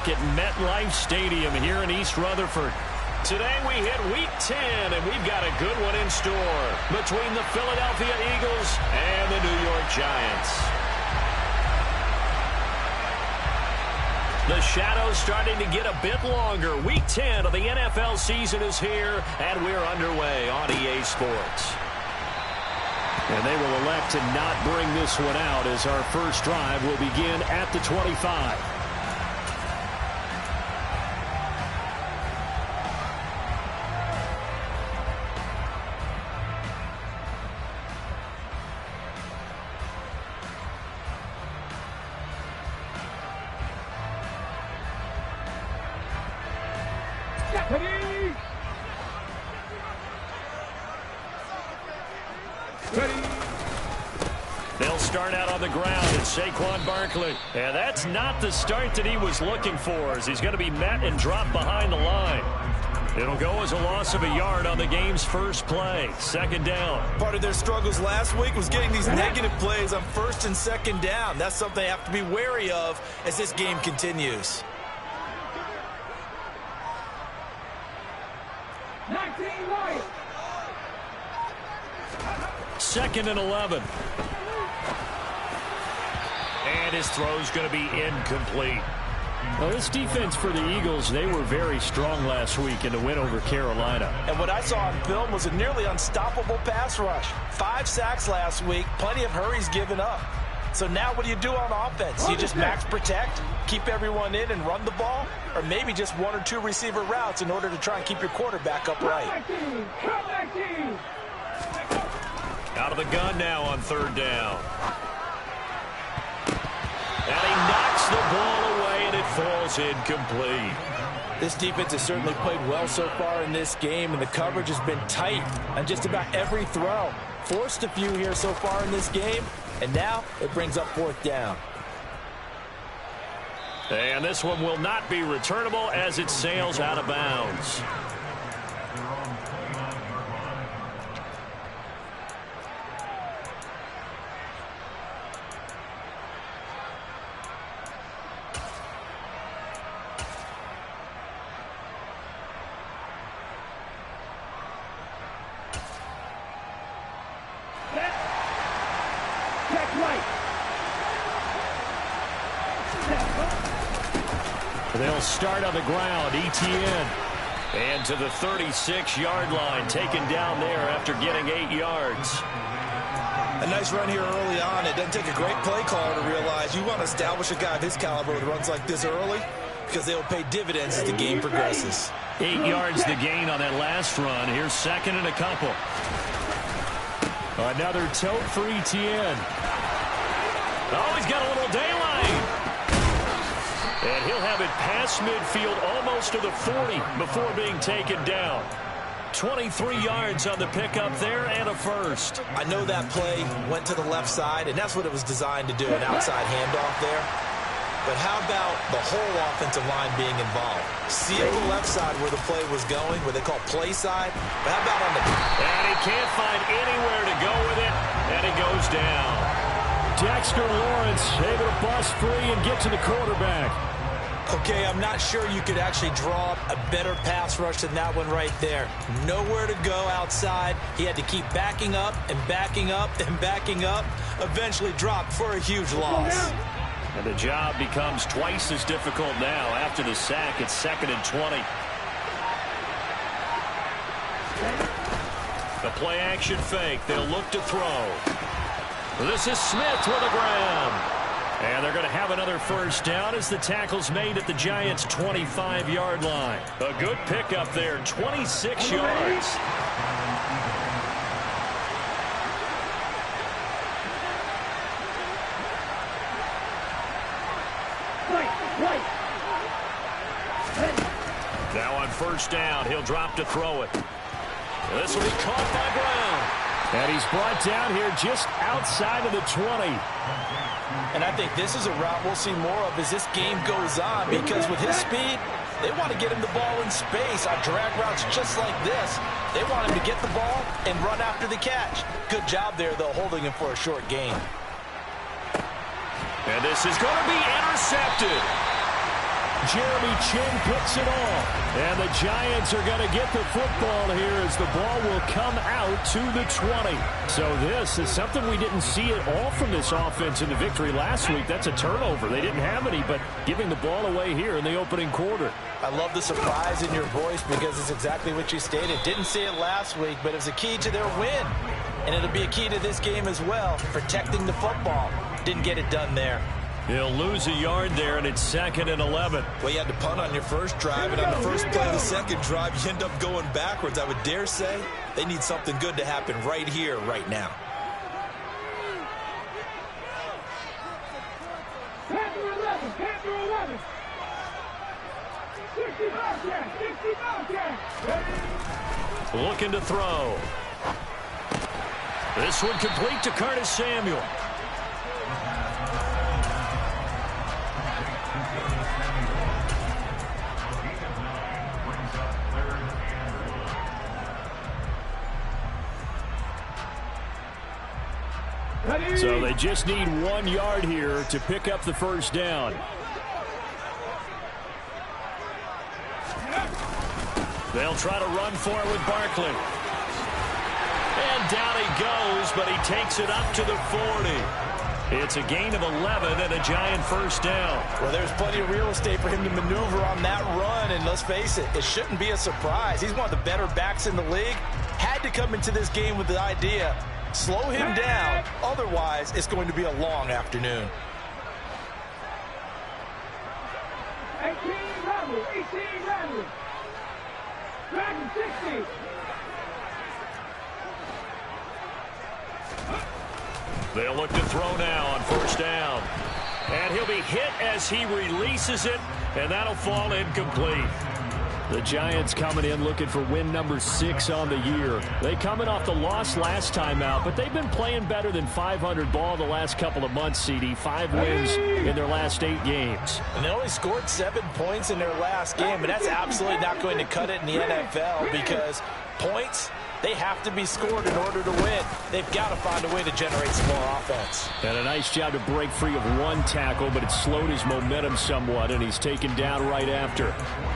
At MetLife Stadium here in East Rutherford. Today we hit Week 10, and we've got a good one in store between the Philadelphia Eagles and the New York Giants. The shadow's starting to get a bit longer. Week 10 of the NFL season is here, and we're underway on EA Sports. And they will elect to not bring this one out as our first drive will begin at the 25. They'll start out on the ground at Saquon Barkley. And that's not the start that he was looking for, as he's going to be met and dropped behind the line. It'll go as a loss of a yard on the game's first play. Second down. Part of their struggles last week was getting these negative plays on first and second down. That's something they have to be wary of as this game continues. 19 right. Second and 11. And his throw's going to be incomplete. Well, this defense for the Eagles, they were very strong last week in the win over Carolina. And what I saw on film was a nearly unstoppable pass rush. 5 sacks last week, plenty of hurries given up. So now what do you do on offense? You just max protect, keep everyone in and run the ball? Or maybe just 1 or 2 receiver routes in order to try and keep your quarterback upright? Out of the gun now on third down. And he knocks the ball away, and it falls incomplete. This defense has certainly played well so far in this game, and the coverage has been tight on just about every throw. Forced a few here so far in this game, and now it brings up fourth down. And this one will not be returnable as it sails out of bounds. They'll start on the ground. ETN. And to the 36-yard line, taken down there after getting 8 yards. A nice run here early on. It doesn't take a great play caller to realize you want to establish a guy of his caliber with runs like this early, because they'll pay dividends as the game progresses. 8 yards the gain on that last run. Here's second and a couple. Another tote for ETN. Oh, he's got a little daylight. And he'll have it past midfield almost to the 40 before being taken down. 23 yards on the pickup there and a first. I know that play went to the left side, and that's what it was designed to do, an outside handoff there. But how about the whole offensive line being involved? See on the left side where the play was going, where they call play side. But how about on the... And he can't find anywhere to go with it, and he goes down. Dexter Lawrence able to bust free and get to the quarterback. Okay, I'm not sure you could actually draw up a better pass rush than that one right there. Nowhere to go outside. He had to keep backing up and backing up and backing up. Eventually dropped for a huge loss. And the job becomes twice as difficult now after the sack. It's second and 20. The play action fake. They'll look to throw. This is Smith with the ground. And they're going to have another first down as the tackle's made at the Giants' 25-yard line. A good pickup there, 26 yards. Now on first down, he'll drop to throw it. This will be caught by Brown. And he's brought down here just outside of the 20. And I think this is a route we'll see more of as this game goes on, because with his speed, they want to get him the ball in space on drag routes just like this. They want him to get the ball and run after the catch. Good job there, though, holding him for a short gain. And this is going to be intercepted. Jeremy Chin picks it off. And the Giants are going to get the football here as the ball will come out to the 20. So this is something we didn't see at all from this offense in the victory last week. That's a turnover. They didn't have any, but giving the ball away here in the opening quarter. I love the surprise in your voice because it's exactly what you stated. Didn't see it last week, but it was a key to their win. And it'll be a key to this game as well, protecting the football. Didn't get it done there. He'll lose a yard there, and it's 2nd and 11. Well, you had to punt on your first drive, and on the first play of the second drive, you end up going backwards. I would dare say they need something good to happen right here, right now. Looking to throw. This one complete to Curtis Samuel. So they just need 1 yard here to pick up the first down. They'll try to run for it with Barkley. And down he goes, but he takes it up to the 40. It's a gain of 11 and a Giant first down. Well, there's plenty of real estate for him to maneuver on that run, and let's face it, it shouldn't be a surprise. He's one of the better backs in the league. Had to come into this game with the idea, slow him down, otherwise it's going to be a long afternoon. 18 Rebels. Dragon 60. They'll look to throw now on first down. And he'll be hit as he releases it, and that'll fall incomplete. The Giants coming in looking for win number 6 on the year. They coming off the loss last time out, but they've been playing better than 500 ball the last couple of months, CD. 5 wins in their last 8 games. And they only scored 7 points in their last game, and that's absolutely not going to cut it in the NFL because points, they have to be scored in order to win. They've got to find a way to generate some more offense. And a nice job to break free of 1 tackle, but it slowed his momentum somewhat, and he's taken down right after.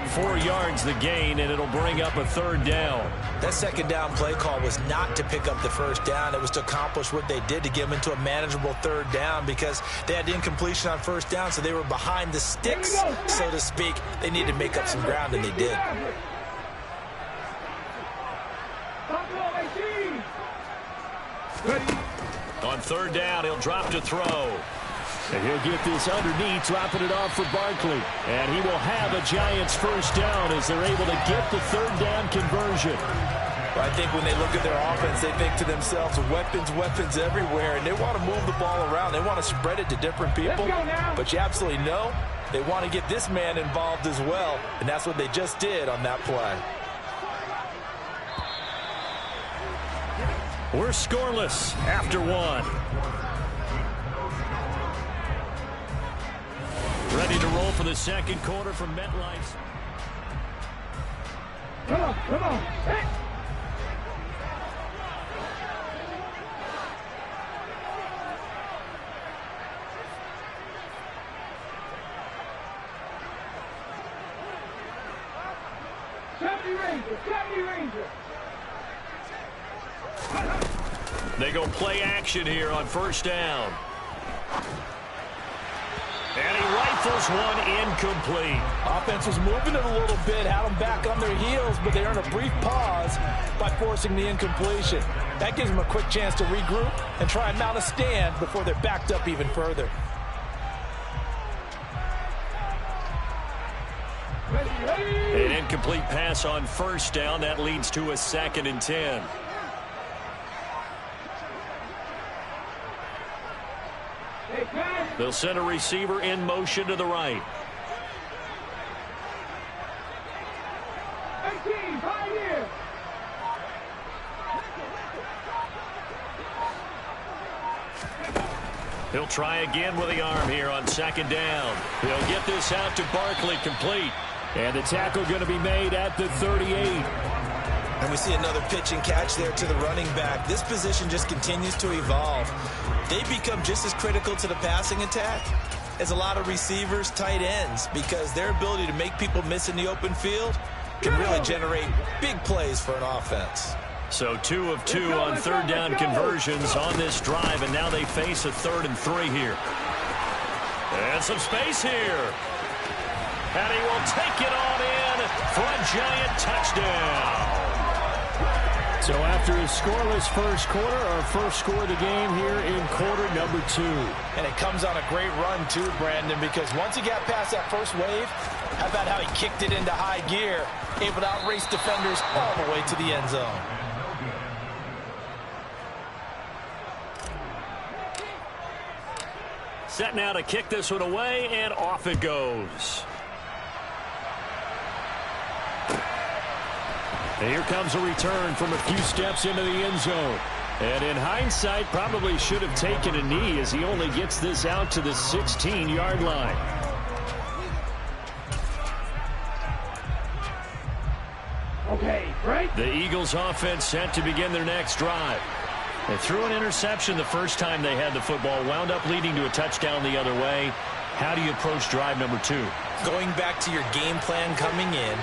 4 yards the gain, and it'll bring up a 3rd down. That second down play call was not to pick up the first down. It was to accomplish what they did to get them into a manageable 3rd down because they had incompletion on first down, so they were behind the sticks, so to speak. They needed to make up some ground, and they did. On 3rd down, he'll drop to throw. And he'll get this underneath, dropping it off for Barkley. And he will have a Giants first down as they're able to get the 3rd down conversion. Well, I think when they look at their offense, they think to themselves, weapons everywhere, and they want to move the ball around. They want to spread it to different people. But you absolutely know they want to get this man involved as well, and that's what they just did on that play. We're scoreless after 1. Ready to roll for the second quarter from MetLife. Come on. Hey. Ranger. They go play action here on first down. And he rifles one incomplete. Offense was moving it a little bit, had them back on their heels, but they earned a brief pause by forcing the incompletion. That gives them a quick chance to regroup and try and mount a stand before they're backed up even further. An incomplete pass on first down. That leads to a 2nd and 10. They'll send a receiver in motion to the right. 18, Pioneer. He'll try again with the arm here on 2nd down. He'll get this out to Barkley, complete. And the tackle going to be made at the 38. And we see another pitch and catch there to the running back. This position just continues to evolve. They become just as critical to the passing attack is a lot of receivers, tight ends, because their ability to make people miss in the open field can really generate big plays for an offense. So 2 of 2 on third down conversions on this drive, and now they face a 3rd and 3 here. And some space here. And he will take it on in for a giant touchdown. So after a scoreless first quarter, our first score of the game here in quarter number 2. And it comes on a great run, too, Brandon, because once he got past that first wave, how about how he kicked it into high gear, able to outrace defenders all the way to the end zone. Set now to kick this one away, and off it goes. And here comes a return from a few steps into the end zone. And in hindsight, probably should have taken a knee as he only gets this out to the 16-yard line. Okay, right? The Eagles offense set to begin their next drive. They threw an interception the first time they had the football, wound up leading to a touchdown the other way. How do you approach drive number 2? Going back to your game plan coming in,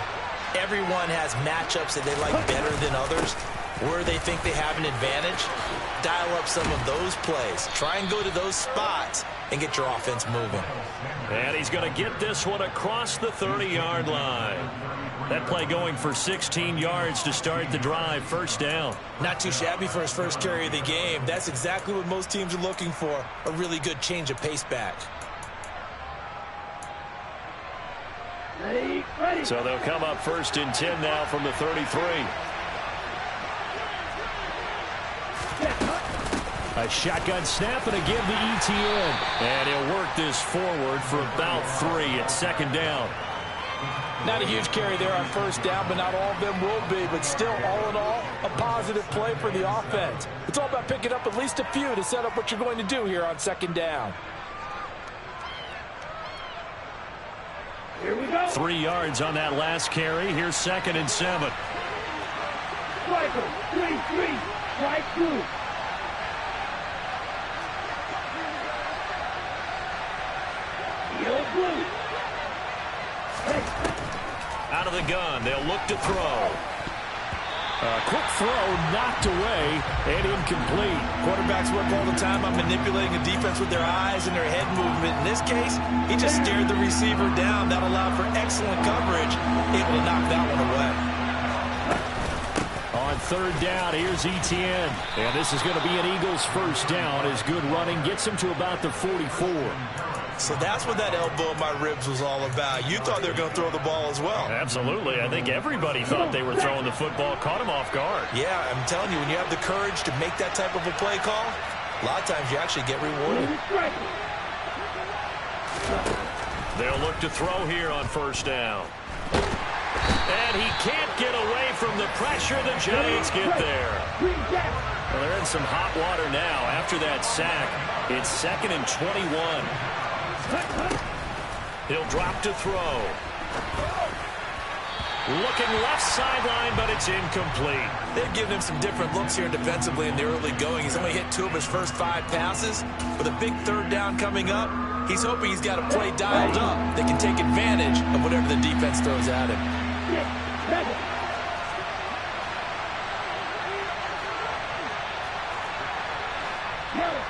everyone has matchups that they like better than others. Where they think they have an advantage, dial up some of those plays. Try and go to those spots and get your offense moving. And he's going to get this one across the 30-yard line. That play going for 16 yards to start the drive, first down. Not too shabby for his first carry of the game. That's exactly what most teams are looking for, a really good change of pace back. Ready. So they'll come up 1st and 10 now from the 33. A shotgun snap and a give to ETN. And he'll work this forward for about 3 at 2nd down. Not a huge carry there on first down, but not all of them will be. But still, all in all, a positive play for the offense. It's all about picking up at least a few to set up what you're going to do here on 2nd down. Here we go. 3 yards on that last carry. Here's 2nd and 7. Striker, 3-3. Strike 2. Yellow blue. Out of the gun, they'll look to throw. A quick throw knocked away and incomplete. Quarterbacks work all the time on manipulating a defense with their eyes and their head movement. In this case, he just stared the receiver down. That allowed for excellent coverage, able to knock that one away. On 3rd down, here's ETN. And this is going to be an Eagles first down. His good running gets him to about the 44. So that's what that elbow in my ribs was all about. You thought they were going to throw the ball as well. Absolutely. I think everybody thought they were throwing the football, caught him off guard. Yeah, I'm telling you, when you have the courage to make that type of a play call, a lot of times you actually get rewarded. They'll look to throw here on 1st down. And he can't get away from the pressure. The Giants get there. Well, they're in some hot water now after that sack. It's 2nd and 21. He'll drop to throw. Looking left sideline, but it's incomplete. They've given him some different looks here defensively in the early going. He's only hit 2 of his first 5 passes. With a big 3rd down coming up, he's hoping he's got a play dialed up that can take advantage of whatever the defense throws at him.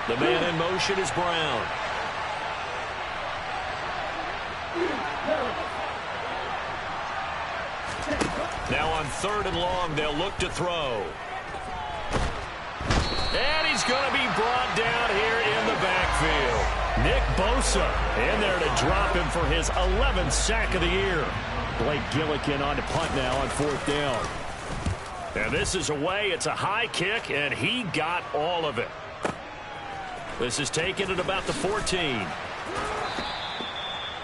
The man in motion is Brown. Now on 3rd and long, they'll look to throw. And he's going to be brought down here in the backfield. Nick Bosa in there to drop him for his 11th sack of the year. Blake Gillikin on to punt now on 4th down. And this is away. It's a high kick, and he got all of it. This is taken at about the 14.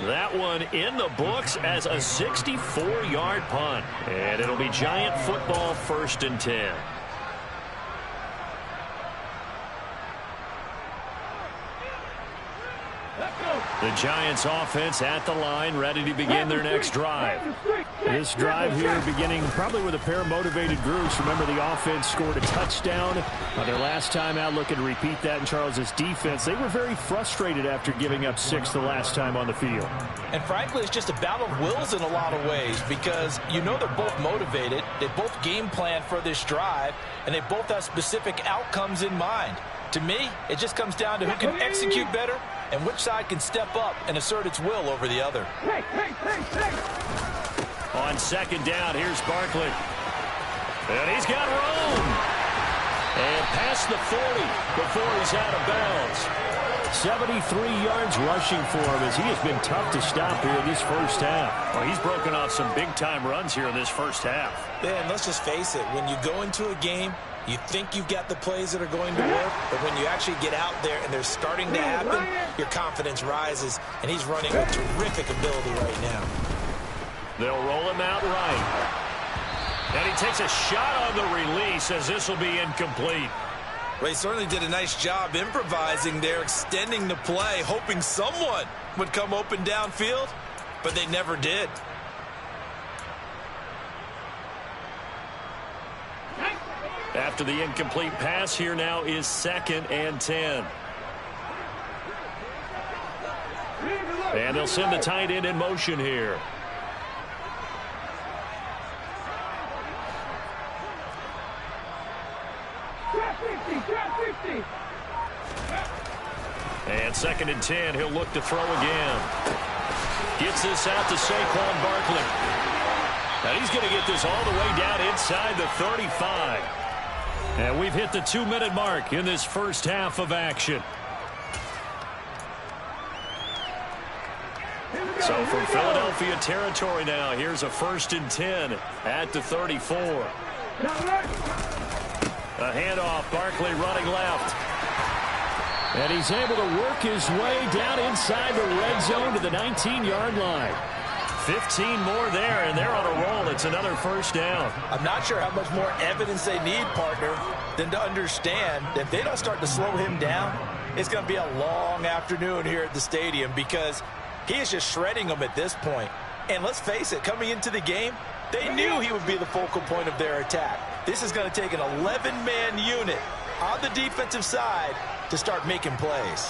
That one in the books as a 64-yard punt. And it'll be Giant football, 1st and 10. Let's go. The Giants offense at the line, ready to begin their next drive. This drive here beginning probably with a pair of motivated groups. Remember, the offense scored a touchdown. Their last time out, looking to repeat that in Charles's defense. They were very frustrated after giving up 6 the last time on the field. And frankly, it's just a battle of wills in a lot of ways because you know they're both motivated. They both game plan for this drive, and they both have specific outcomes in mind. To me, it just comes down to who can execute better and which side can step up and assert its will over the other. On second down, here's Barkley. And he's got room. And past the 40 before he's out of bounds. 73 yards rushing for him as he has been tough to stop here in this first half. Well, he's broken off some big-time runs here in this first half. Yeah, and let's just face it. When you go into a game, you think you've got the plays that are going to work, but when you actually get out there and they're starting to happen, your confidence rises, and he's running with terrific ability right now. They'll roll him out right. And he takes a shot on the release as this will be incomplete. Well, he certainly did a nice job improvising there, extending the play, hoping someone would come open downfield, but they never did. After the incomplete pass, here now is 2nd and 10. And they'll send the tight end in motion here. And 2nd and 10, he'll look to throw again. Gets this out to Saquon Barkley. And he's going to get this all the way down inside the 35. And we've hit the 2-minute mark in this first half of action. So from Philadelphia territory now, here's a 1st and 10 at the 34. A handoff, Barkley running left. And he's able to work his way down inside the red zone to the 19-yard line. 15 more there, and they're on a roll. It's another first down. I'm not sure how much more evidence they need, partner, than to understand that if they don't start to slow him down, it's going to be a long afternoon here at the stadium because he is just shredding them at this point. And let's face it, coming into the game, they knew he would be the focal point of their attack. This is going to take an 11-man unit on the defensive side to start making plays.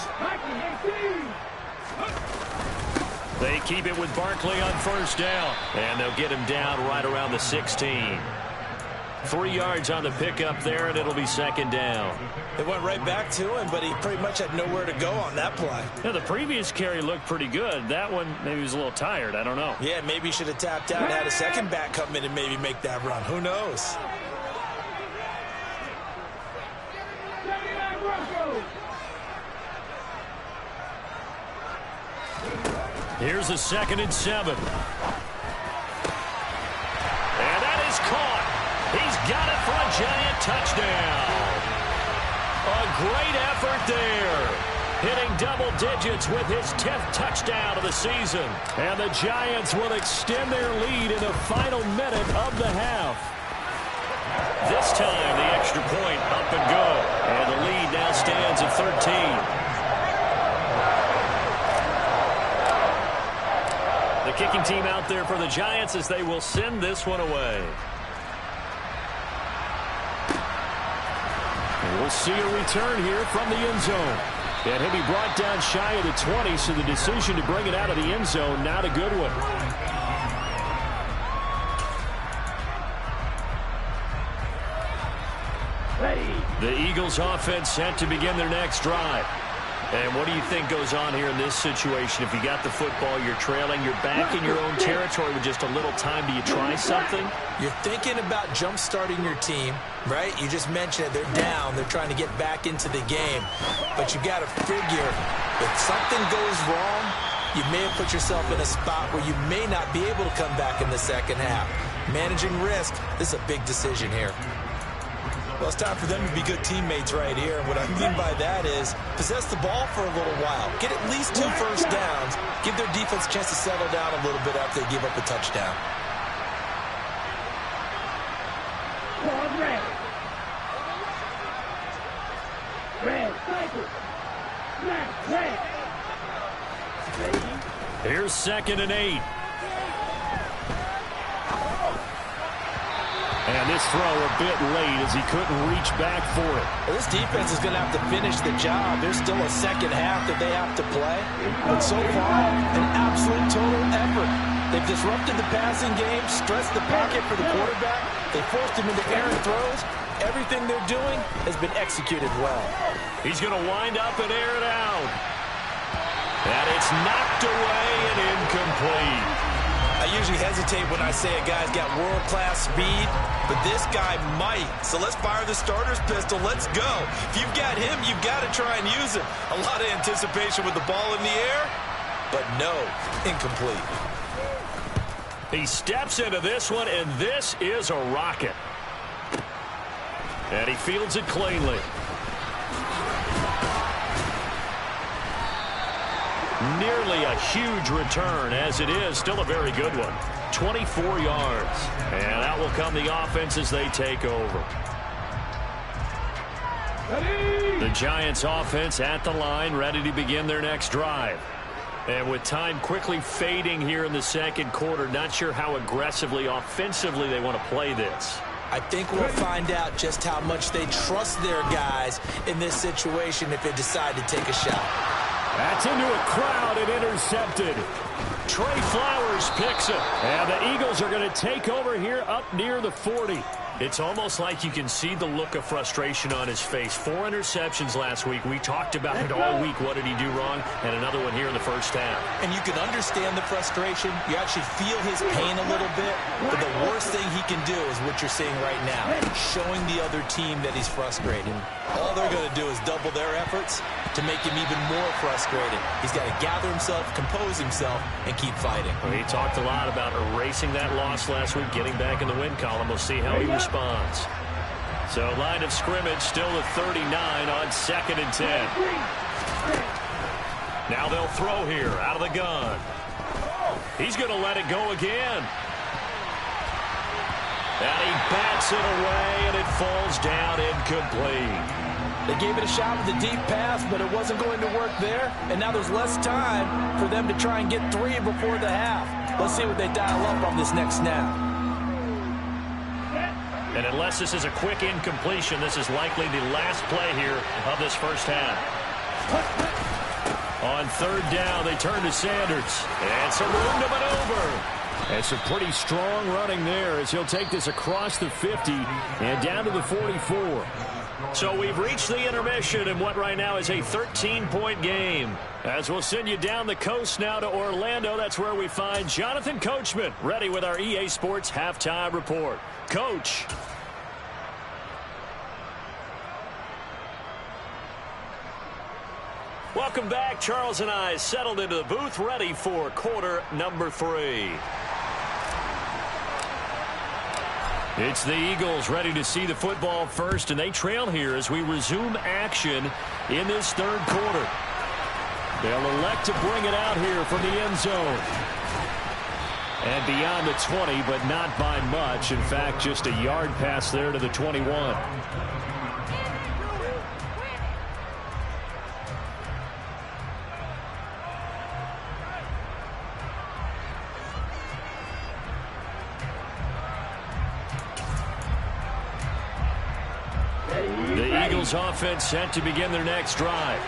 They keep it with Barkley on first down, and they'll get him down right around the 16. 3 yards on the pickup there, and it'll be 2nd down. They went right back to him, but he pretty much had nowhere to go on that play. Yeah, the previous carry looked pretty good. That one, maybe he was a little tired. I don't know. Yeah, maybe he should have tapped out and had a second back come in and maybe make that run. Who knows? Here's a 2nd and 7. And that is caught. He's got it for a giant touchdown. A great effort there. Hitting double digits with his 10th touchdown of the season. And the Giants will extend their lead in the final minute of the half. This time, the extra point up and go. And the lead now stands at 13. The kicking team out there for the Giants as they will send this one away. And we'll see a return here from the end zone. And he'll be brought down shy of the 20, so the decision to bring it out of the end zone, not a good one. The Eagles offense set to begin their next drive. And what do you think goes on here in this situation? If you got the football, you're trailing, you're back in your own territory with just a little time. Do you try something? You're thinking about jump-starting your team, right? You just mentioned it. They're down. They're trying to get back into the game. But you got to figure if something goes wrong, you may have put yourself in a spot where you may not be able to come back in the second half. Managing risk, this is a big decision here. Well, it's time for them to be good teammates right here. And what I mean by that is possess the ball for a little while. Get at least 2 first downs. Give their defense a chance to settle down a little bit after they give up a touchdown. Red. Red, cycle. Red. Here's 2nd and 8. And this throw a bit late as he couldn't reach back for it. Well, this defense is going to have to finish the job. There's still a second half that they have to play. But so far, an absolute total effort. They've disrupted the passing game, stressed the pocket for the quarterback. They forced him into errant throws. Everything they're doing has been executed well. He's going to wind up and air it out. And it's knocked away and incomplete. I usually hesitate when I say a guy's got world-class speed, but this guy might. So let's fire the starter's pistol. Let's go. If you've got him, you've got to try and use him. A lot of anticipation with the ball in the air, but no, incomplete. He steps into this one, and this is a rocket. And he fields it cleanly. Nearly a huge return, as it is still a very good one. 24 yards. And out will come the offense as they take over. The Giants offense at the line, ready to begin their next drive. And with time quickly fading here in the second quarter, not sure how aggressively, offensively they want to play this. I think we'll find out just how much they trust their guys in this situation if they decide to take a shot. That's into a crowd and intercepted. Trey Flowers picks it. And the Eagles are going to take over here up near the 40. It's almost like you can see the look of frustration on his face. 4 interceptions last week. We talked about it all week. What did he do wrong? And another one here in the first half. And you can understand the frustration. You actually feel his pain a little bit. But the worst thing he can do is what you're seeing right now, showing the other team that he's frustrated. All they're going to do is double their efforts to make him even more frustrated. He's got to gather himself, compose himself, and keep fighting. Well, he talked a lot about erasing that loss last week, getting back in the win column. We'll see how he responds. So line of scrimmage still at 39 on 2nd and 10. Now they'll throw here out of the gun. He's going to let it go again. And he bats it away, and it falls down incomplete. They gave it a shot with a deep pass, but it wasn't going to work there. And now there's less time for them to try and get 3 before the half. Let's see what they dial up on this next snap. And unless this is a quick incompletion, this is likely the last play here of this first half. On 3rd down, they turn to Sanders. And some room to maneuver. And some pretty strong running there as he'll take this across the 50 and down to the 44. So we've reached the intermission in what right now is a 13-point game. As we'll send you down the coast now to Orlando, that's where we find Jonathan Coachman, ready with our EA Sports Halftime Report. Coach. Welcome back. Charles and I settled into the booth, ready for quarter number 3. It's the Eagles ready to see the football first, and they trail here as we resume action in this 3rd quarter. They'll elect to bring it out here from the end zone. And beyond the 20, but not by much. In fact, just a yard pass there to the 21. The Eagles offense set to begin their next drive.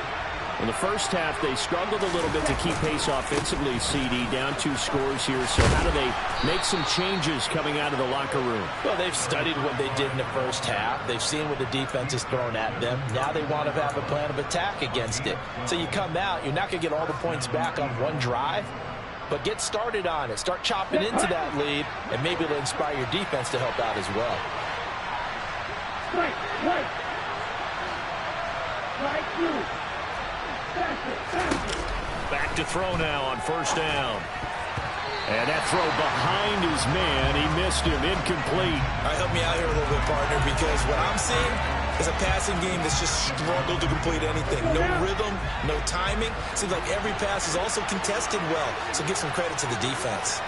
In the first half, they struggled a little bit to keep pace offensively, CD, down 2 scores here. So how do they make some changes coming out of the locker room? Well, they've studied what they did in the first half. They've seen what the defense has thrown at them. Now they want to have a plan of attack against it. So you come out, you're not going to get all the points back on one drive, but get started on it. Start chopping into that lead, and maybe it'll inspire your defense to help out as well. Back to throw now on 1st down. And that throw behind his man. He missed him. Incomplete. All right, help me out here a little bit, partner, because what I'm seeing is a passing game that's just struggled to complete anything. No rhythm, no timing. Seems like every pass is also contested well. So give some credit to the defense.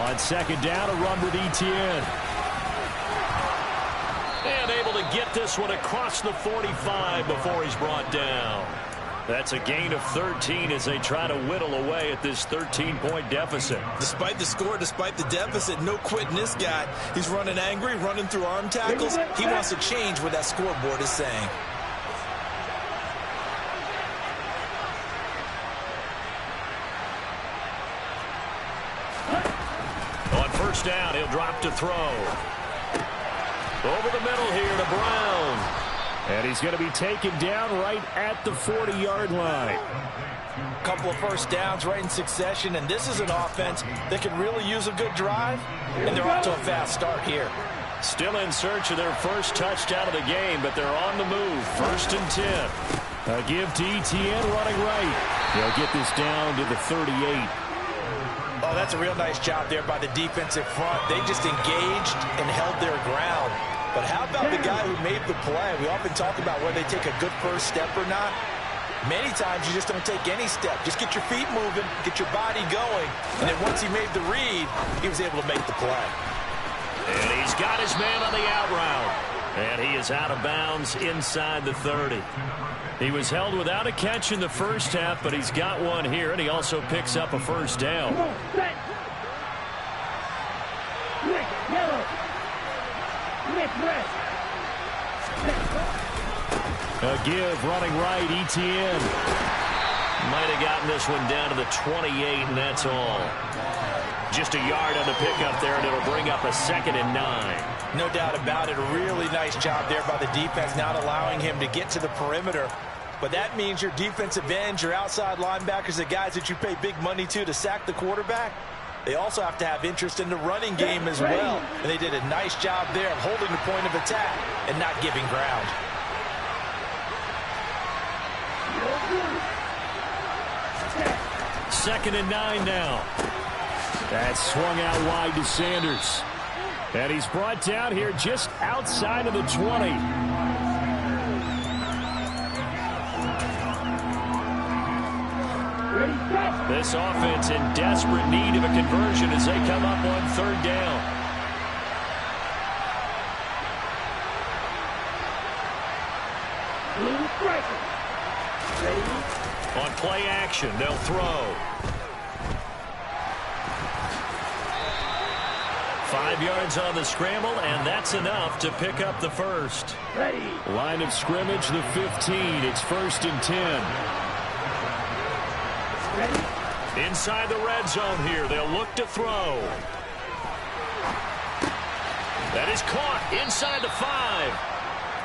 On 2nd down, a run with Etienne. And able to get this one across the 45 before he's brought down. That's a gain of 13 as they try to whittle away at this 13-point deficit. Despite the score, despite the deficit, no quitting this guy. He's running angry, running through arm tackles. He wants to change what that scoreboard is saying. On first down, he'll drop to throw. Over the middle here to Brown. And he's going to be taken down right at the 40-yard line. A couple of first downs right in succession, and this is an offense that can really use a good drive, and they're off to a fast start here. Still in search of their first touchdown of the game, but they're on the move. First and 10. A give to Etienne running right. They'll get this down to the 38. Oh, that's a real nice job there by the defensive front. They just engaged and held their ground. But how about the guy who made the play? We often talk about whether they take a good first step or not. Many times you just don't take any step. Just get your feet moving, get your body going. And then once he made the read, he was able to make the play. And he's got his man on the out route. And he is out of bounds inside the 30. He was held without a catch in the first half, but he's got one here, and he also picks up a first down. Come on, set. Quick, yellow. Quick, red. A give running right, Etienne. Might have gotten this one down to the 28, and that's all. Just a yard on the pickup there, and it'll bring up a 2nd and 9. No doubt about it. A really nice job there by the defense, not allowing him to get to the perimeter. But that means your defensive ends, your outside linebackers, the guys that you pay big money to sack the quarterback, they also have to have interest in the running game as well. And they did a nice job there of holding the point of attack and not giving ground. Second and 9 now. That's swung out wide to Sanders. And he's brought down here just outside of the 20. This offense in desperate need of a conversion as they come up on third down. On play action, they'll throw. 5 yards on the scramble, and that's enough to pick up the first. Ready. Line of scrimmage, the 15. It's 1st and 10. Ready. Inside the red zone here, they'll look to throw. That is caught inside the 5.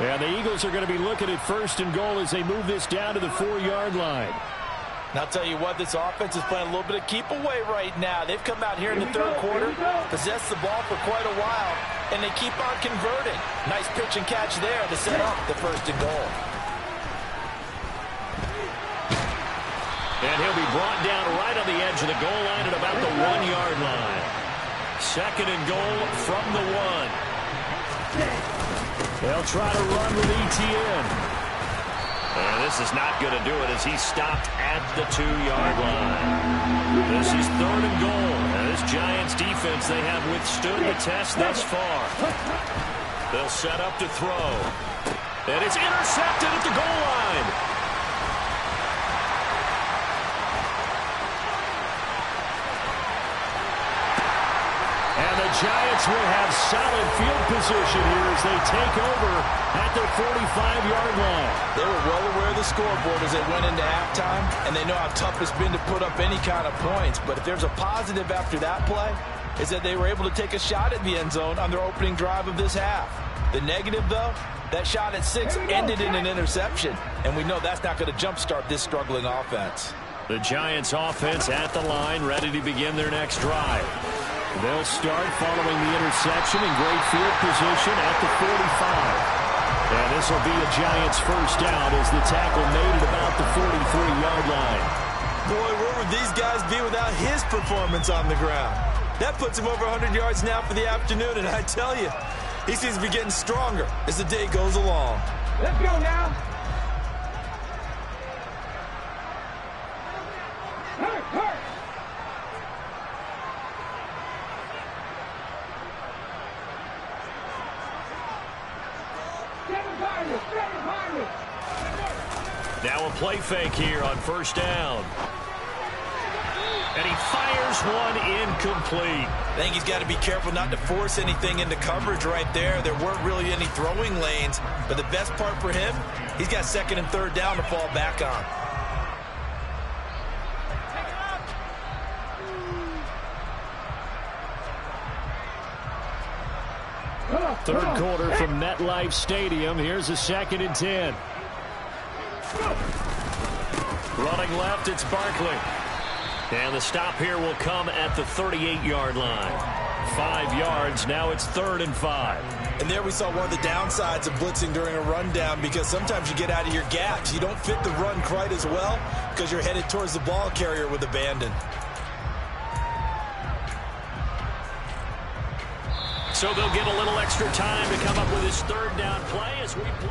And the Eagles are going to be looking at 1st and goal as they move this down to the 4-yard line. And I'll tell you what, this offense is playing a little bit of keep away right now. They've come out here in the third quarter, possessed the ball for quite a while, and they keep on converting. Nice pitch and catch there to set up the 1st and goal. And he'll be brought down right on the edge of the goal line at about the 1-yard line. 2nd and goal from the 1. They'll try to run with Etienne. And this is not going to do it as he's stopped at the 2-yard line. This is 3rd and goal. And this Giants defense, they have withstood the test thus far. They'll set up to throw. And it's intercepted at the goal line. And the Giants will have solid field position here as they take over at their 45-yard line. They were well aware of the scoreboard as they went into halftime, and they know how tough it's been to put up any kind of points. But if there's a positive after that play, is that they were able to take a shot at the end zone on their opening drive of this half. The negative, though, that shot at 6 ended in an interception, and we know that's not going to jumpstart this struggling offense. The Giants offense at the line, ready to begin their next drive. They'll start following the interception in great field position at the 45. And this will be a Giants first down as the tackle made at about the 43-yard line. Boy, where would these guys be without his performance on the ground? That puts him over 100 yards now for the afternoon, and I tell you, he seems to be getting stronger as the day goes along. Let's go now. Hurt, hurt. Now a play fake here on first down. And he fires one incomplete. I think he's got to be careful not to force anything into coverage right there. There weren't really any throwing lanes. But the best part for him, he's got second and third down to fall back on. Third quarter from MetLife Stadium. Here's a 2nd and 10. Running left, it's Barkley. And the stop here will come at the 38-yard line. 5 yards, now it's 3rd and 5. And there we saw one of the downsides of blitzing during a rundown, because sometimes you get out of your gaps. You don't fit the run quite as well because you're headed towards the ball carrier with abandon. So they'll get a little extra time to come up with his 3rd down play as we play.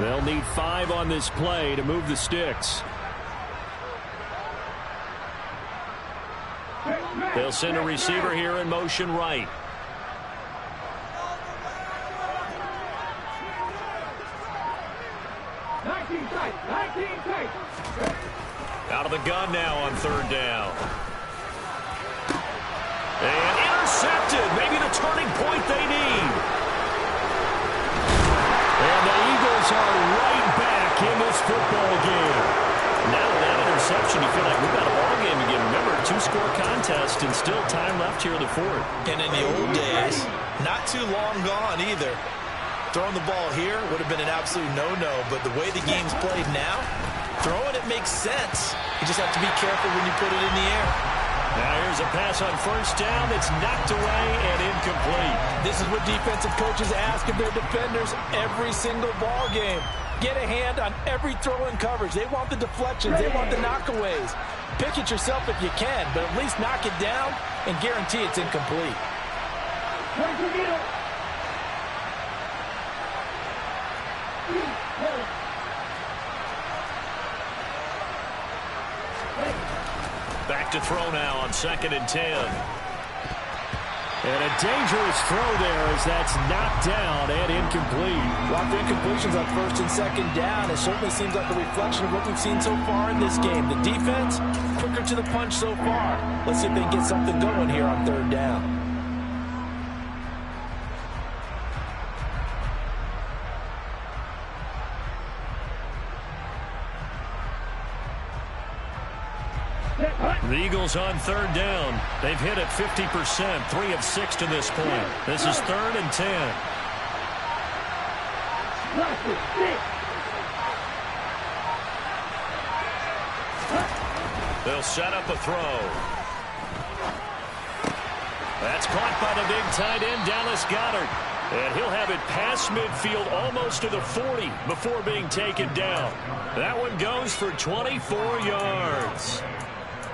They'll need 5 on this play to move the sticks. They'll send a receiver here in motion right. Out of the gun now on 3rd down. And intercepted. Maybe the turning point they need. And the Eagles are right back in this football game. Now with that interception, you feel like we've got a ball game again. Remember, 2-score contest and still time left here in the 4th. And in the old days, not too long gone either. Throwing the ball here would have been an absolute no-no, but the way the game's played now, throwing it makes sense. You just have to be careful when you put it in the air. Now here's a pass on first down that's knocked away and incomplete. This is what defensive coaches ask of their defenders every single ball game. Get a hand on every throw in coverage. They want the deflections. They want the knockaways. Pick it yourself if you can, but at least knock it down and guarantee it's incomplete. Back to throw now on 2nd and 10. And a dangerous throw there as that's knocked down and incomplete. Lots of incompletions on 1st and 2nd down. It certainly seems like a reflection of what we've seen so far in this game. The defense, quicker to the punch so far. Let's see if they can get something going here on 3rd down. The Eagles on 3rd down. They've hit it 50%, 3 of 6 to this point. This is 3rd and 10. They'll set up a throw. That's caught by the big tight end, Dallas Goedert. And he'll have it past midfield almost to the 40 before being taken down. That one goes for 24 yards.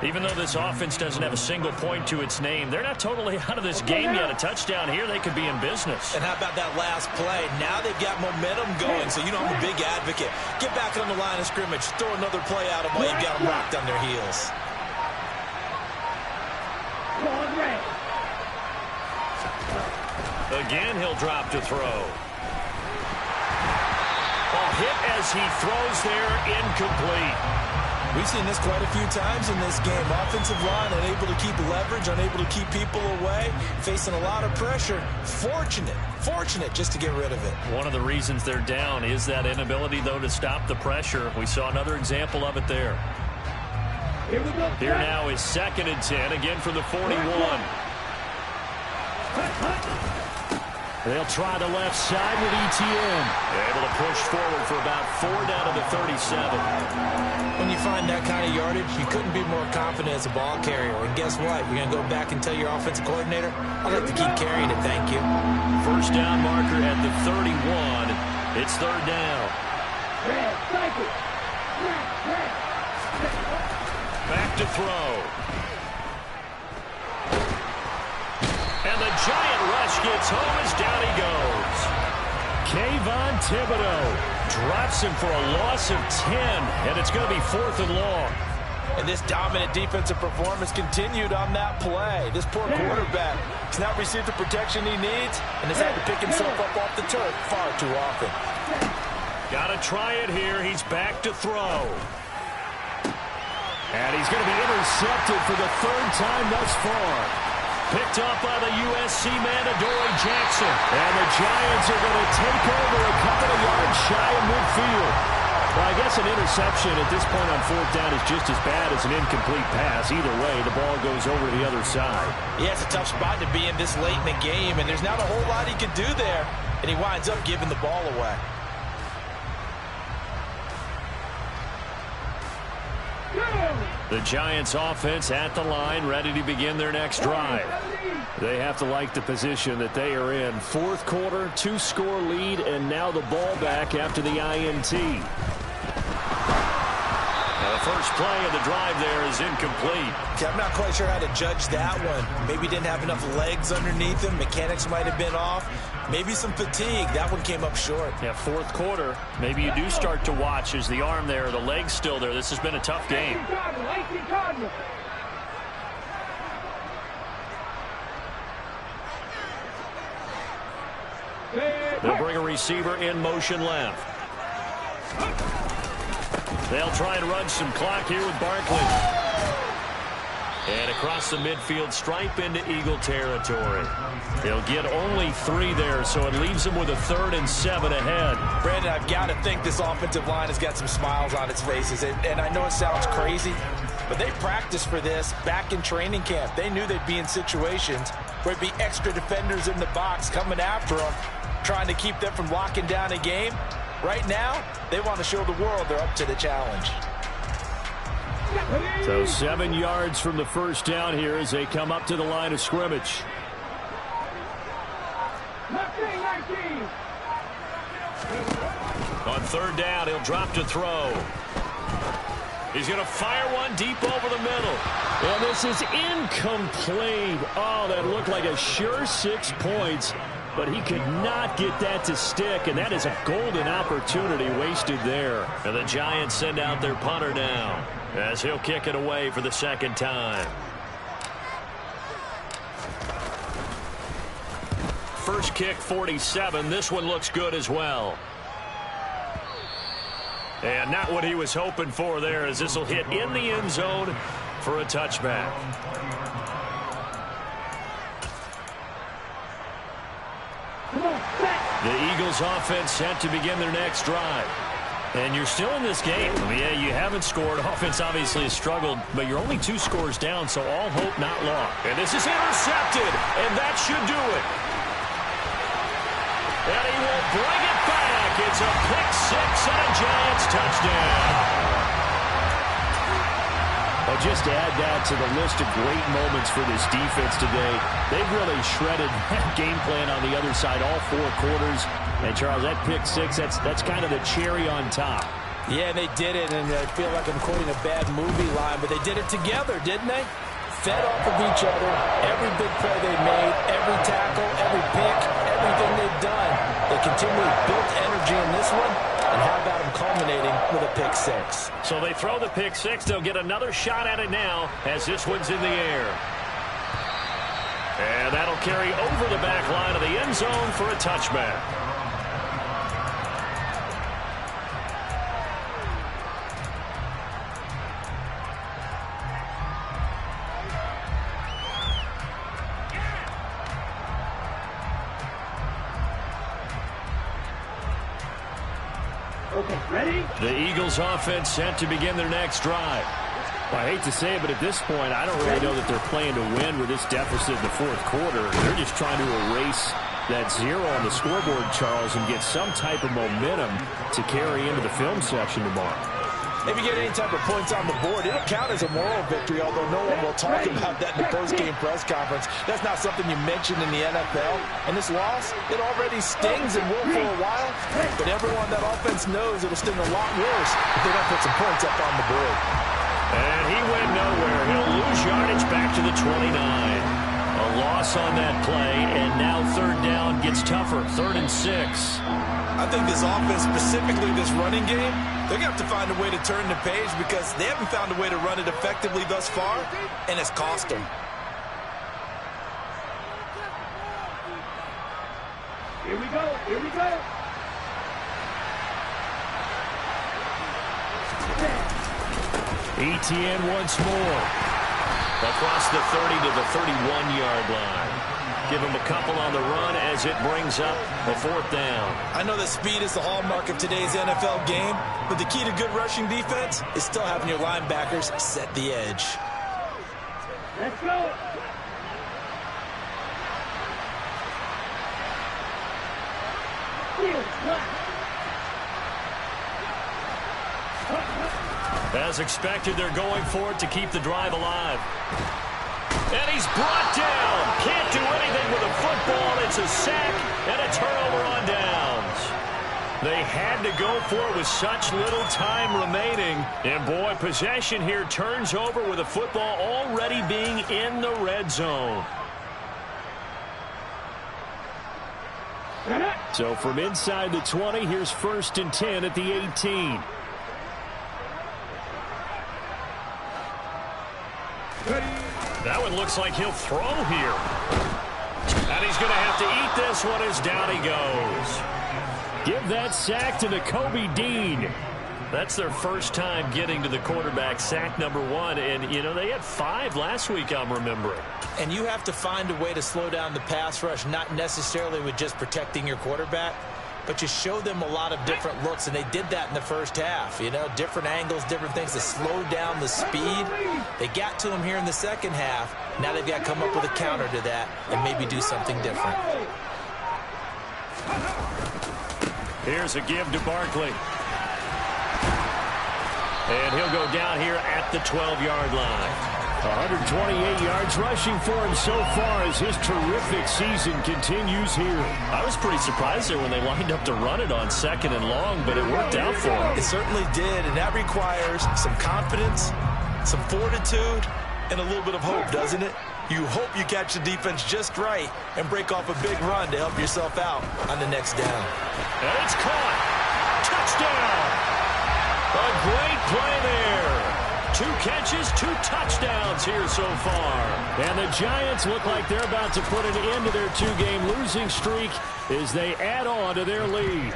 Even though this offense doesn't have a single point to its name, they're not totally out of this game yet. A touchdown here, they could be in business. And how about that last play? Now they've got momentum going, so you know I'm a big advocate. Get back on the line of scrimmage. Throw another play out of them while you've got them rocked on their heels. Again, he'll drop to throw. Ball hit as he throws there, incomplete. We've seen this quite a few times in this game. Offensive line unable to keep leverage, unable to keep people away, facing a lot of pressure. Fortunate just to get rid of it. One of the reasons they're down is that inability, though, to stop the pressure. We saw another example of it there. Here now is 2nd and 10, again from the 41. They'll try the left side with Etienne. Able to push forward for about 4 down to the 37. When you find that kind of yardage, you couldn't be more confident as a ball carrier. And guess what? You're going to go back and tell your offensive coordinator, I'd like to keep carrying it, thank you. First down marker at the 31. It's 3rd down. Back to throw. And the giant rush gets home as down he goes. Kayvon Thibodeau drops him for a loss of 10, and it's going to be 4th and long. And this dominant defensive performance continued on that play. This poor quarterback has not received the protection he needs and has had to pick himself up off the turf far too often. Got to try it here. He's back to throw. And he's going to be intercepted for the 3rd time thus far. Picked up by the USC man, Adoree Jackson. And the Giants are going to take over a couple of yards shy of midfield. Well, I guess an interception at this point on 4th down is just as bad as an incomplete pass. Either way, the ball goes over to the other side. Yeah, it's a tough spot to be in this late in the game, and there's not a whole lot he can do there. And he winds up giving the ball away. The Giants offense at the line, ready to begin their next drive. They have to like the position that they are in. 4th quarter, 2-score lead, and now the ball back after the INT. The first play of the drive there is incomplete. Okay, I'm not quite sure how to judge that one. Maybe didn't have enough legs underneath him. Mechanics might have been off. Maybe some fatigue. That one came up short. Yeah, 4th quarter. Maybe you do start to watch as the arm there, the leg's still there. This has been a tough game. They'll bring a receiver in motion left. They'll try and run some clock here with Barkley. And across the midfield stripe into Eagle territory. They'll get only 3 there, so it leaves them with a 3rd and 7 ahead. Brandon, I've got to think this offensive line has got some smiles on its faces. And I know it sounds crazy, but they practiced for this back in training camp. They knew they'd be in situations where it'd be extra defenders in the box coming after them, trying to keep them from locking down a game. Right now, they want to show the world they're up to the challenge. So 7 yards from the first down here as they come up to the line of scrimmage. On 3rd down, he'll drop to throw. He's going to fire one deep over the middle. And this is incomplete. Oh, that looked like a sure 6 points. But he could not get that to stick, and that is a golden opportunity wasted there. And the Giants send out their punter now as he'll kick it away for the 2nd time. First kick, 47. This one looks good as well. And not what he was hoping for there, as this will hit in the end zone for a touchback. The Eagles offense set to begin their next drive. And you're still in this game. I mean, yeah, you haven't scored. Offense obviously has struggled, but you're only 2 scores down, so all hope not lost. And this is intercepted, and that should do it. And he will bring it back. It's a pick-6 and a Giants touchdown. Well, just add that to the list of great moments for this defense today. They've really shredded that game plan on the other side all 4 quarters. And, Charles, that pick-6, that's kind of the cherry on top. Yeah, they did it, and I feel like I'm quoting a bad movie line, but they did it together, didn't they? Fed off of each other, every big play they made, every tackle, every pick, everything they've done. They continually built energy in this one, and how about them culminating with a pick-6? So they throw the pick-6. They'll get another shot at it now as this one's in the air. And that'll carry over the back line of the end zone for a touchback. Okay, ready? The Eagles offense set to begin their next drive. Well, I hate to say it, but at this point, I don't really know that they're playing to win with this deficit in the 4th quarter. They're just trying to erase that 0 on the scoreboard, Charles, and get some type of momentum to carry into the film section tomorrow. If you get any type of points on the board, it'll count as a moral victory, although no one will talk about that in the post-game press conference. That's not something you mention in the NFL. And this loss, it already stings and will for a while, but everyone that offense knows it'll sting a lot worse if they don't put some points up on the board. And he went nowhere. He'll lose yardage back to the 29. A A loss on that play, and now third down gets tougher. 3rd and 6. I think this offense, specifically this running game, they're going to have to find a way to turn the page because they haven't found a way to run it effectively thus far, and it's cost them. Here we go. Here we go. ETN once more. Across the 30 to the 31-yard line. Give him a couple on the run as it brings up a 4th down. I know that speed is the hallmark of today's NFL game, but the key to good rushing defense is still having your linebackers set the edge. Let's go. As expected, they're going for it to keep the drive alive. And he's brought down. Can't do anything with a football. It's a sack and a turnover on downs. They had to go for it with such little time remaining. And, boy, possession here turns over with a football already being in the red zone. So from inside the 20, here's 1st and 10 at the 18. That one looks like he'll throw here. And he's going to have to eat this one as down he goes. Give that sack to Nakobe Dean. That's their first time getting to the quarterback, sack number 1. And, you know, they had 5 last week, I'm remembering. And you have to find a way to slow down the pass rush, not necessarily with just protecting your quarterback, but you show them a lot of different looks, and they did that in the first half. You know, different angles, different things to slow down the speed. They got to him here in the second half. Now they've got to come up with a counter to that and maybe do something different. Here's a give to Barkley. And he'll go down here at the 12-yard line. 128 yards rushing for him so far as his terrific season continues here. I was pretty surprised there when they lined up to run it on 2nd and long, but it worked out for him. It certainly did, and that requires some confidence, some fortitude, and a little bit of hope, doesn't it? You hope you catch the defense just right and break off a big run to help yourself out on the next down. And it's caught. Touchdown. A great play there. 2 catches, 2 touchdowns here so far. And the Giants look like they're about to put an end to their 2-game losing streak as they add on to their lead.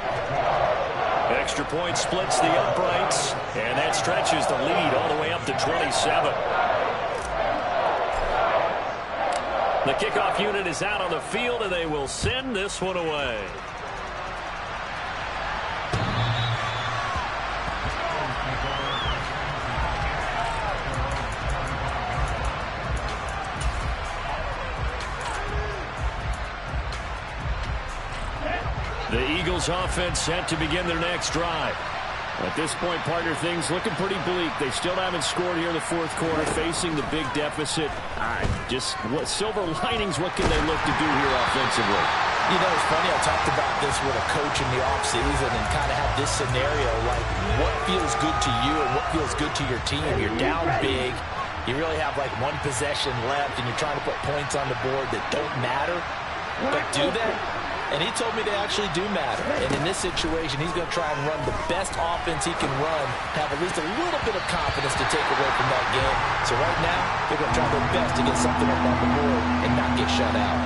Extra point splits the uprights, and that stretches the lead all the way up to 27. The kickoff unit is out on the field, and they will send this one away. The Eagles offense set to begin their next drive. At this point, partner, things looking pretty bleak. They still haven't scored here in the 4th quarter, facing the big deficit. All right, just what silver linings, what can they look to do here offensively? You know, it's funny, I talked about this with a coach in the offseason and kind of had this scenario, like what feels good to you and what feels good to your team. You're down big. You really have like 1 possession left, and you're trying to put points on the board that don't matter. But do that? And he told me they actually do matter. And in this situation, he's going to try and run the best offense he can run, have at least a little bit of confidence to take away from that game. So right now, they're going to try their best to get something up on the board and not get shut out.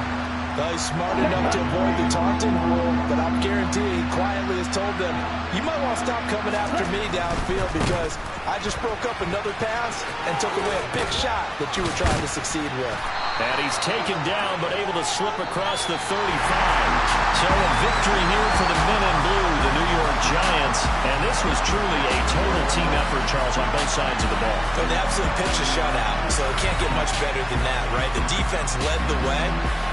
He's smart enough to avoid the taunting rule, but I'm guaranteeing he quietly has told them, you might want to stop coming after me downfield because I just broke up another pass and took away a big shot that you were trying to succeed with. And he's taken down but able to slip across the 35. So a victory here for the men in blue, the New York Giants. And this was truly a total team effort, Charles, on both sides of the ball. So they absolutely pitched a shutout, so it can't get much better than that, right? The defense led the way,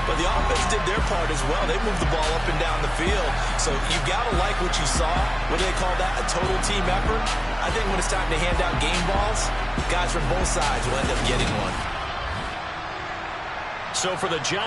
but the offense did their part as well. They moved the ball up and down the field. So you got to like what you saw. What do they call that? A total team effort? I think when it's time to hand out game balls, guys from both sides will end up getting one. So for the Giants,